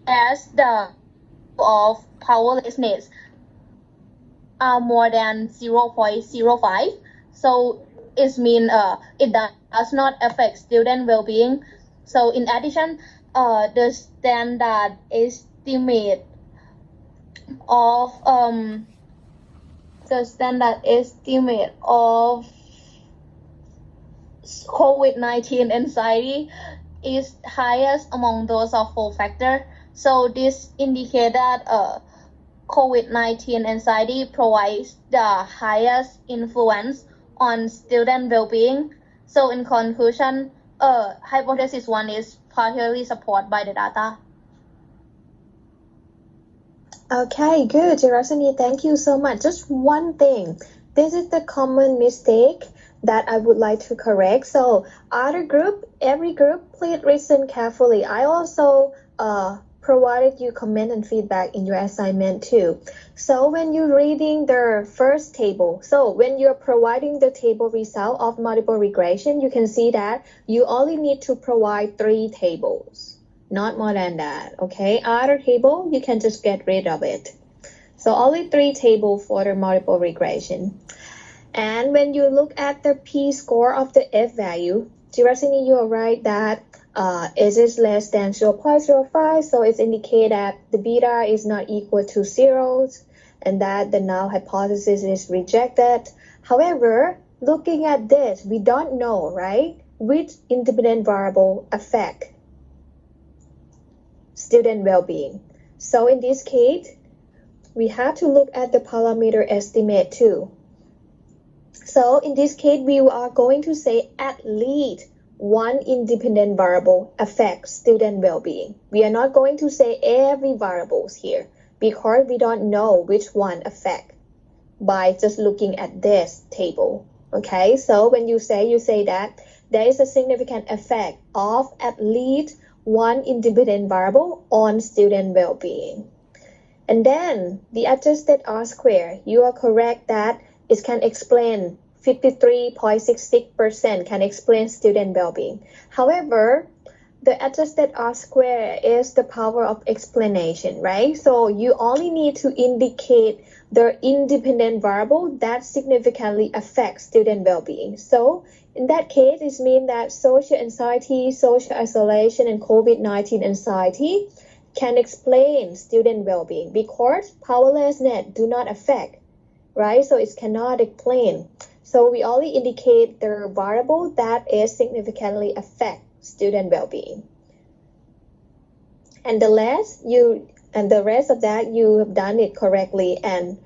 as the of powerlessness are more than 0.05. So it means it does not affect student well-being. So in addition, the standard estimate of COVID-19 anxiety is highest among those of 4 factors. So this indicates that COVID-19 anxiety provides the highest influence on student well-being. So in conclusion, hypothesis 1 is partially supported by the data. Okay, good, Jirasini. Thank you so much. Just one thing. This is the common mistake that I would like to correct. So other group, every group, please listen carefully. I also provided you comment and feedback in your assignment too. So when you're reading the first table, so when you're providing the table result of multiple regression, you can see that you only need to provide 3 tables, not more than that, okay? Other table, you can just get rid of it. So only 3 tables for the multiple regression. And when you look at the p-score of the f-value, Jirasini, you are right that it is less than 0.05, so it's indicate that the beta is not equal to 0 and that the null hypothesis is rejected. However, looking at this, we don't know, right, which independent variable affect student well-being. So in this case, we have to look at the parameter estimate too. So in this case, we are going to say at least one independent variable affects student well-being. We are not going to say every variables here because we don't know which one affect by just looking at this table. Okay, so when you say that there is a significant effect of at least one independent variable on student well-being. And then the adjusted R-square, you are correct that it can explain 53.66% can explain student well-being. However, the adjusted R-square is the power of explanation, right? So you only need to indicate the independent variable that significantly affects student well-being. So in that case, it means that social anxiety, social isolation, and COVID-19 anxiety can explain student well-being because powerlessness do not affect, right? So it cannot explain. So we only indicate the variable that is significantly affect student well-being. And the rest of that you have done it correctly and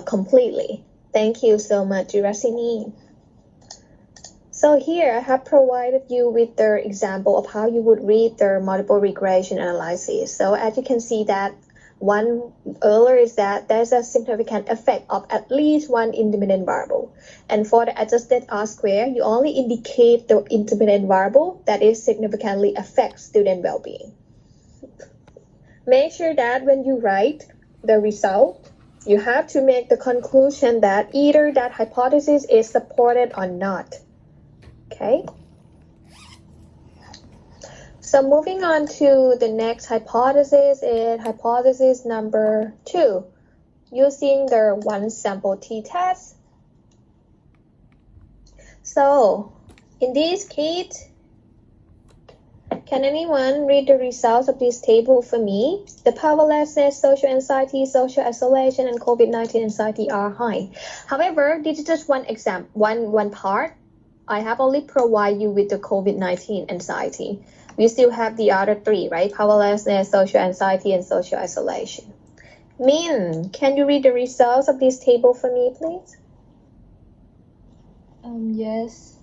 completely. Thank you so much, Jirasini. So here I have provided you with the example of how you would read the multiple regression analysis. So as you can see that one earlier is that there's a significant effect of at least one independent variable. And for the adjusted R-square, you only indicate the independent variable that is significantly affects student well-being. Make sure that when you write the result, you have to make the conclusion that either that hypothesis is supported or not. Okay? So moving on to the next hypothesis is hypothesis number 2, using the one sample t-test. So in this case, can anyone read the results of this table for me? The powerlessness, social anxiety, social isolation, and COVID-19 anxiety are high. However, this is just one example, one part. I have only provided you with the COVID-19 anxiety. We still have the other 3, right? Powerlessness, social anxiety, and social isolation. Min, can you read the results of this table for me, please? Yes.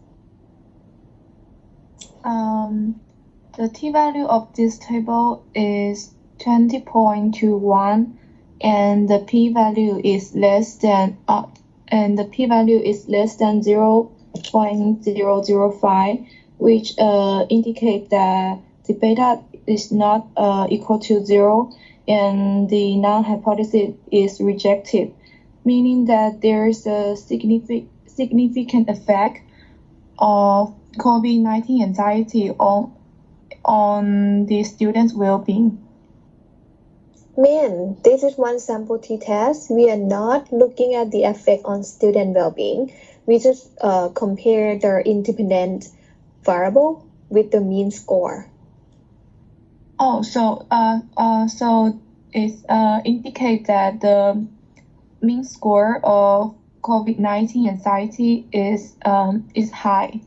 The t-value of this table is 20.21, and the p-value is less than 0.005, which indicate that the beta is not equal to 0, and the null hypothesis is rejected, meaning that there is a significant effect of COVID-19 anxiety on the students' well-being. Min, this is one sample t-test. We are not looking at the effect on student well-being. We just compare the independent variable with the mean score. Oh, so it indicates that the mean score of COVID-19 anxiety is high.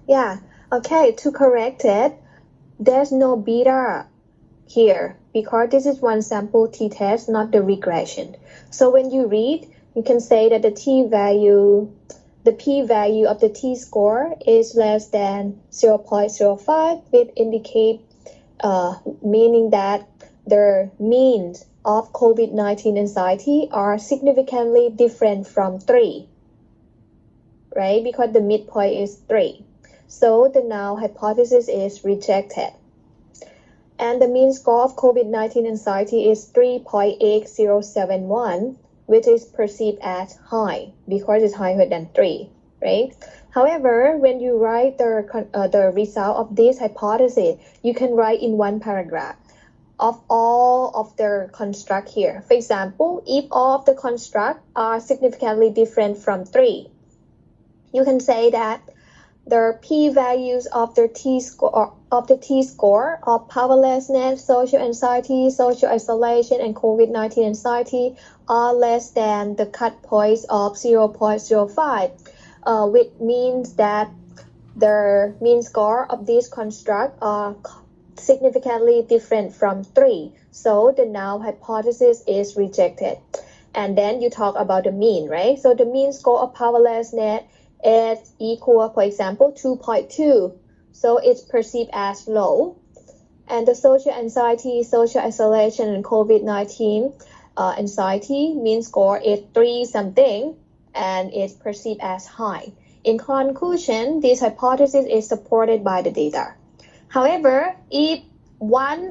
Yeah. Okay. To correct it, there's no beta here because this is one sample t-test, not the regression. So when you read, you can say that the p-value of the t-score is less than 0.05, which indicate meaning that the means of COVID-19 anxiety are significantly different from 3, right? Because the midpoint is 3. So the null hypothesis is rejected. And the mean score of COVID-19 anxiety is 3.8071, which is perceived as high because it's higher than 3, right? However, when you write the result of this hypothesis, you can write in one paragraph of all of the construct here. For example, if all of the construct are significantly different from 3, you can say that the p-values of the t-score of powerlessness, social anxiety, social isolation, and COVID-19 anxiety are less than the cut points of 0.05, which means that the mean score of this construct are significantly different from 3. So the null hypothesis is rejected. And then you talk about the mean, right? So the mean score of powerlessness is equal, for example, 2.2. So it's perceived as low. And the social anxiety, social isolation, and COVID-19 anxiety mean score is 3 something, and it's perceived as high. In conclusion, this hypothesis is supported by the data. However, if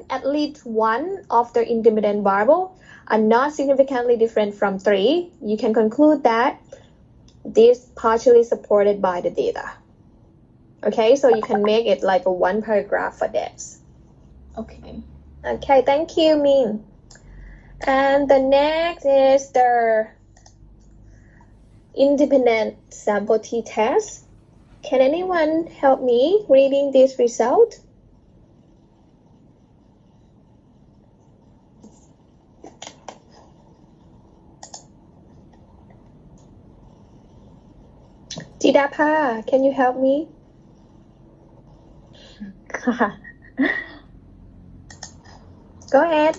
at least one of the independent variables are not significantly different from 3, you can conclude that this partially supported by the data. Okay, so you can make it like a one paragraph for this. Okay. Okay, thank you, Min. And the next is the independent sample t-test. Can anyone help me reading this result? Tidapa, can you help me? Go ahead.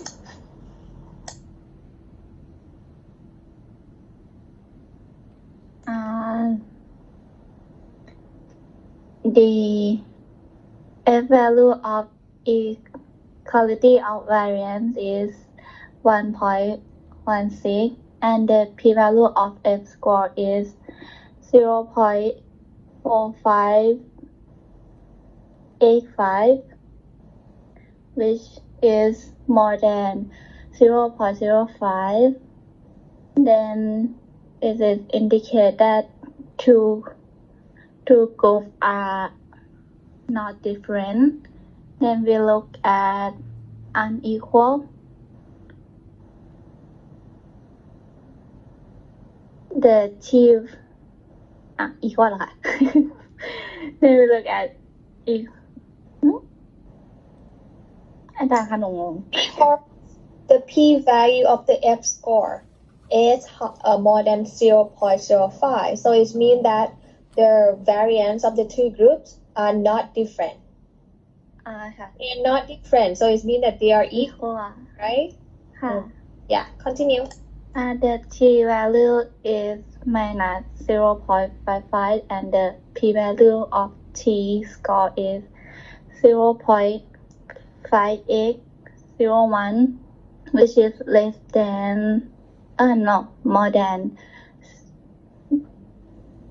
The F value of equality of variance is 1.16, and the p-value of F score is 0.4585, which is more than 0.05. Then it is indicate that two groups are not different. Then we look at unequal. The chief equal เหรอคะ Then we look at อาจารย์คะหนูงง The p-value of the F score is more than 0.05. So it means that the variance of the two groups are not different. ค่ะ They are not different. So it means that they are equal, right? ค่ะ Yeah, continue. The t value is minus 0.55, and the p value of t score is 0.5801, which is less than more than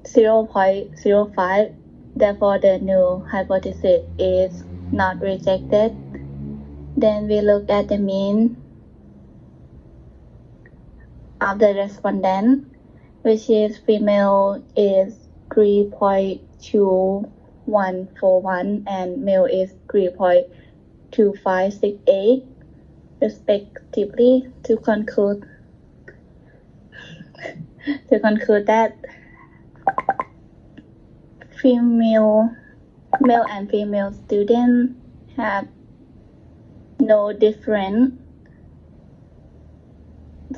0.05. Therefore, the null hypothesis is not rejected. Then we look at the mean of the respondent, which is female is 3.2141 and male is 3.2568, respectively to conclude that male and female students have no different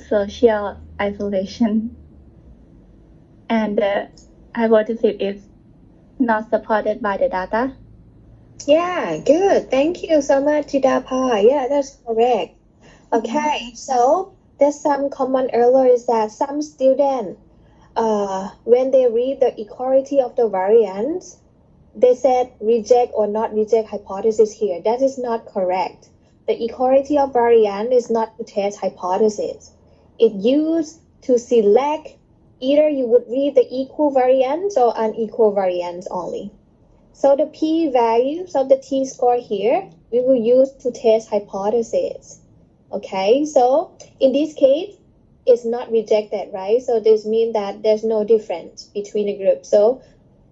social isolation, and the hypothesis is not supported by the data. Yeah, good. Thank you so much, Chidapa. Yeah, that's correct. Okay, so there's some common error is that some students, when they read the equality of the variance, they said reject or not reject hypothesis here. That is not correct. The equality of variance is not to test hypothesis. It used to select either you would read the equal variance or unequal variance only. So the p-values of the t-score here, we will use to test hypothesis. Okay, so in this case, it's not rejected, right? So this means that there's no difference between the groups. So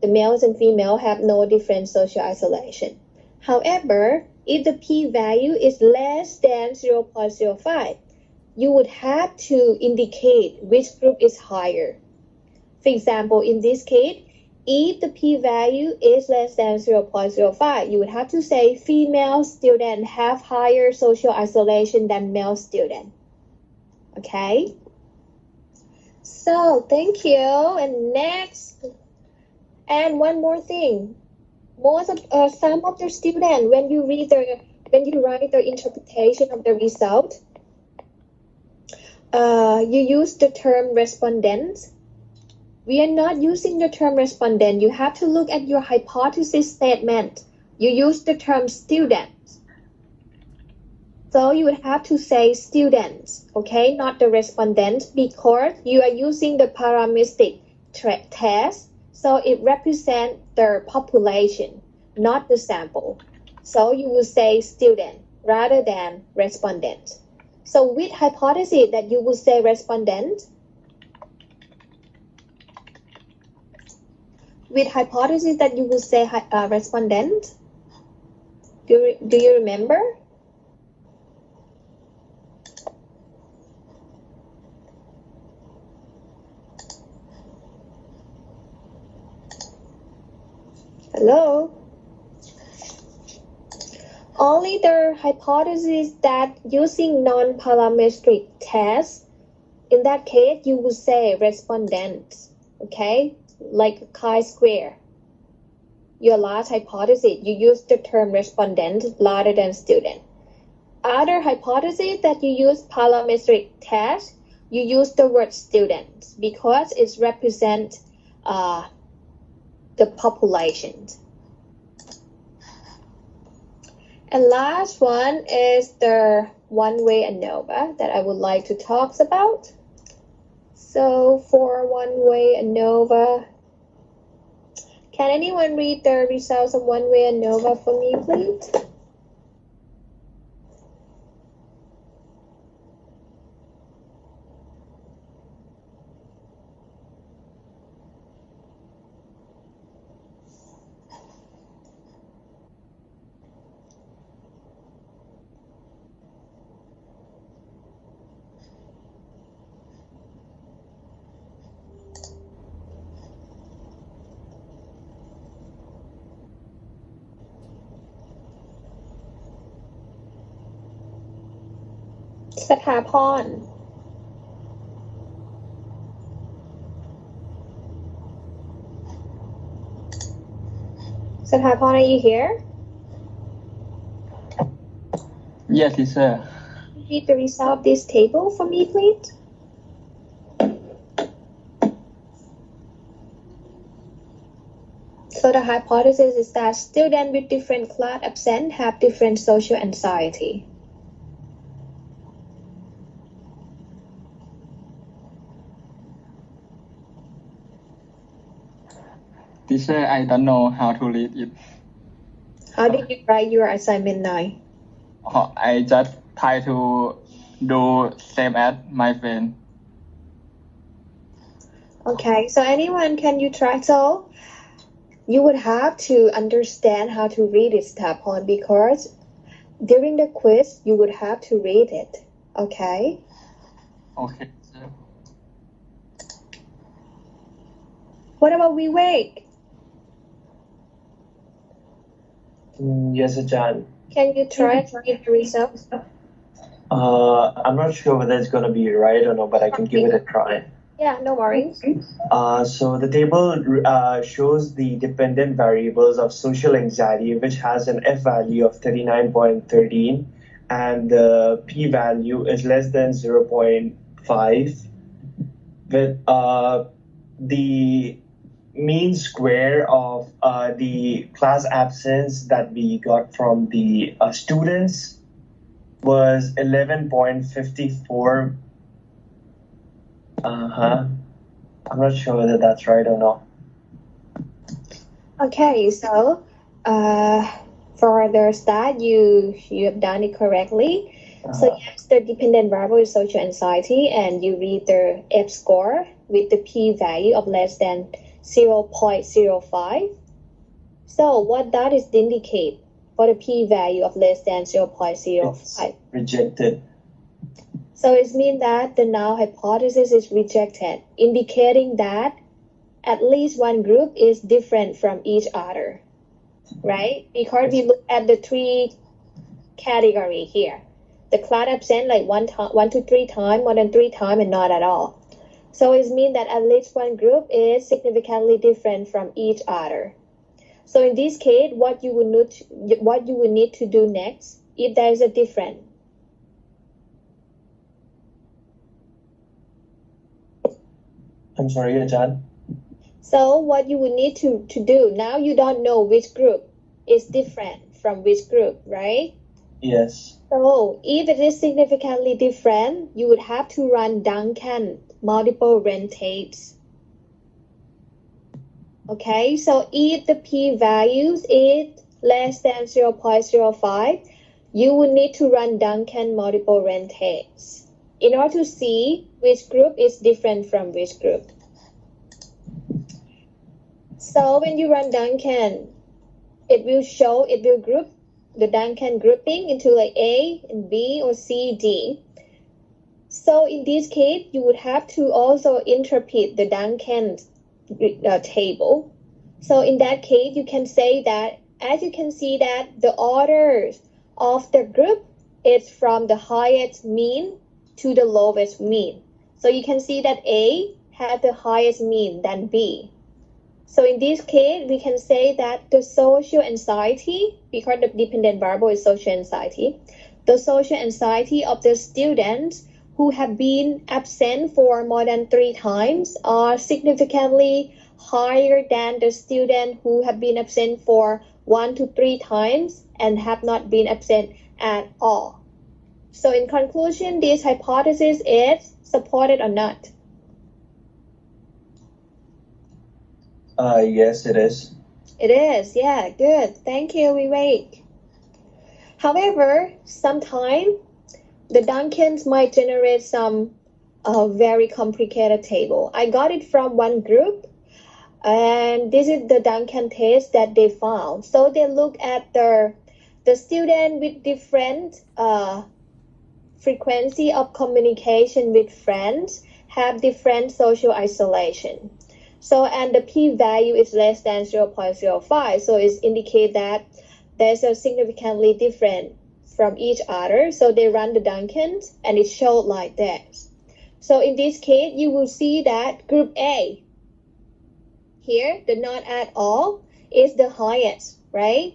the males and female have no different social isolation. However, if the p-value is less than 0.05, you would have to indicate which group is higher. For example, in this case, if the p-value is less than 0.05, you would have to say female students have higher social isolation than male students. Okay? So, thank you. And next, and one more thing. Some of the students, when you write the interpretation of the result, you use the term respondents. We are not using the term respondent. You have to look at your hypothesis statement. You use the term students. So you would have to say students, okay, not the respondent, because you are using the parametric test. So it represents the population, not the sample. So you would say student rather than respondent. So with hypothesis that you would say respondent, with hypothesis that you would say respondent, do you remember? Hello? Only the hypothesis that using non-parametric tests, in that case, you would say respondent, okay? Like chi-square. Your last hypothesis, you use the term respondent rather than student. Other hypothesis that you use parametric test, you use the word student because it represents the population. And last one is the one-way ANOVA that I would like to talk about. So for one-way ANOVA, can anyone read the results of one-way ANOVA for me, please? Sathaporn. Sathaporn, are you here? Yes, teacher. Read the result of this table for me, please. So the hypothesis is that students with different class absent have different social anxiety. Teacher, I don't know how to read it. How did you write your assignment 9? I just try to do same as my friend. Okay, so anyone, can you try? So you would have to understand how to read this Sathaporn because during the quiz, you would have to read it. Okay? Okay, sir. What about Vivek? Yes, Ajahn. Can you try to read the results? I'm not sure whether it's going to be right or not, but I can give it a try. Yeah, no worries. So the table shows the dependent variables of social anxiety, which has an F value of 39.13, and the P value is less than 0.5, with the mean square of the class absence that we got from the students was 11.54. I'm not sure whether that's right or not. Okay, so for the start, you have done it correctly. So yes, the dependent variable is social anxiety, and you read the F score with the P value of less than 0.05. So what that is indicate for the P value of less than 0.05? It's rejected. So it means that the null hypothesis is rejected, indicating that at least one group is different from each other, right? Because we look at the three category here. The class absent like 1 to 3 times, more than 3 times, and not at all. So it means that at least one group is significantly different from each other. So in this case, what you would need to do next if there is a difference? I'm sorry, Ajahn. So what you would need to do, now you don't know which group is different from which group, right? Yes. So if it is significantly different, you would have to run Duncan multiple rentate. Okay, so if the P values is less than 0.05, you would need to run Duncan multiple rentates in order to see which group is different from which group. So when you run Duncan, it will group the Duncan grouping into like A and B or C, D. So in this case, you would have to also interpret the Duncan table. So in that case, you can say that, as you can see that the order of the group is from the highest mean to the lowest mean. So you can see that A has the highest mean than B. So in this case, we can say that the social anxiety, because the dependent variable is social anxiety, the social anxiety of the students who have been absent for more than 3 times are significantly higher than the students who have been absent for 1 to 3 times and have not been absent at all. So in conclusion, this hypothesis is supported or not? Yes, it is. It is, yeah, good. Thank you, Vivek. However, sometimes the Duncans might generate some very complicated table. I got it from one group, and this is the Duncan test that they found. So they look at the student with different frequency of communication with friends, have different social isolation. So, and the p-value is less than 0.05. So it indicates that there's a significantly different from each other. So they run the Duncans and it showed like that. So in this case, you will see that group A here, the not at all, is the highest, right?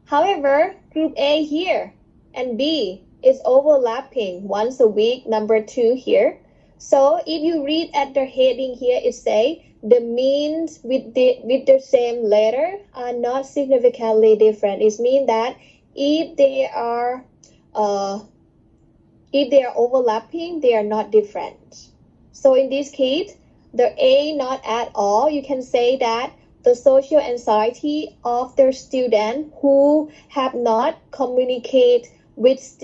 However, group A here and B is overlapping once a week, number 2 here. So if you read at the heading here, it say the means with the same letter are not significantly different. It means that if they are overlapping, they are not different. So in this case, the A not at all, you can say that the social anxiety of the student who have not communicated with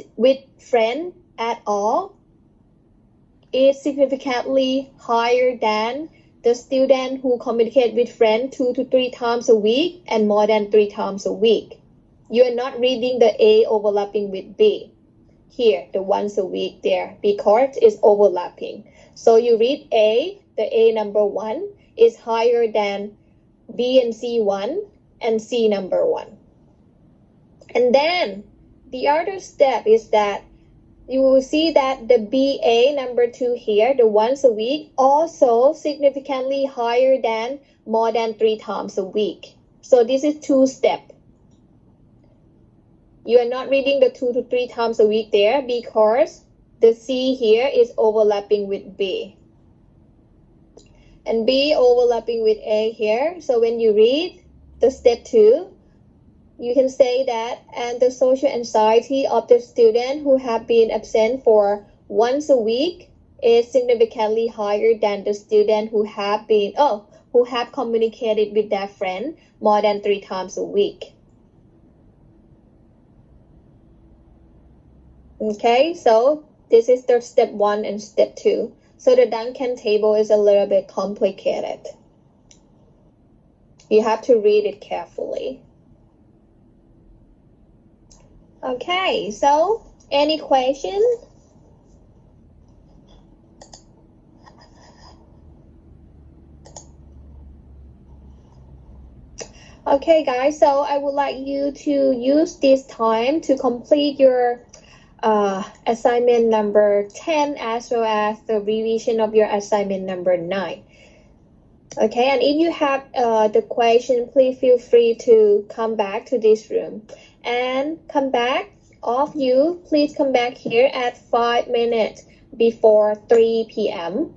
friends at all is significantly higher than the student who communicate with friends 2 to 3 times a week and more than 3 times a week. You are not reading the A overlapping with B. Here, the once a week there, because it's overlapping. So you read A, the A number 1 is higher than B and C1 and C number 1. And then the other step is that you will see that the BA number 2 here, the once a week, also significantly higher than more than 3 times a week. So this is 2 steps. You are not reading the 2 to 3 times a week there because the C here is overlapping with B. And B overlapping with A here. So when you read the step 2, you can say that, and the social anxiety of the student who have been absent for once a week is significantly higher than the student who have communicated with their friend more than 3 times a week. Okay, so this is the step 1 and step 2. So the Duncan table is a little bit complicated. You have to read it carefully. Okay, so any questions? Okay, guys, so I would like you to use this time to complete your assignment number 10 as well as the revision of your assignment number 9. Okay, and if you have the question, please feel free to come back to this room. And come back, all of you, please come back here at 5 minutes before 3 p.m.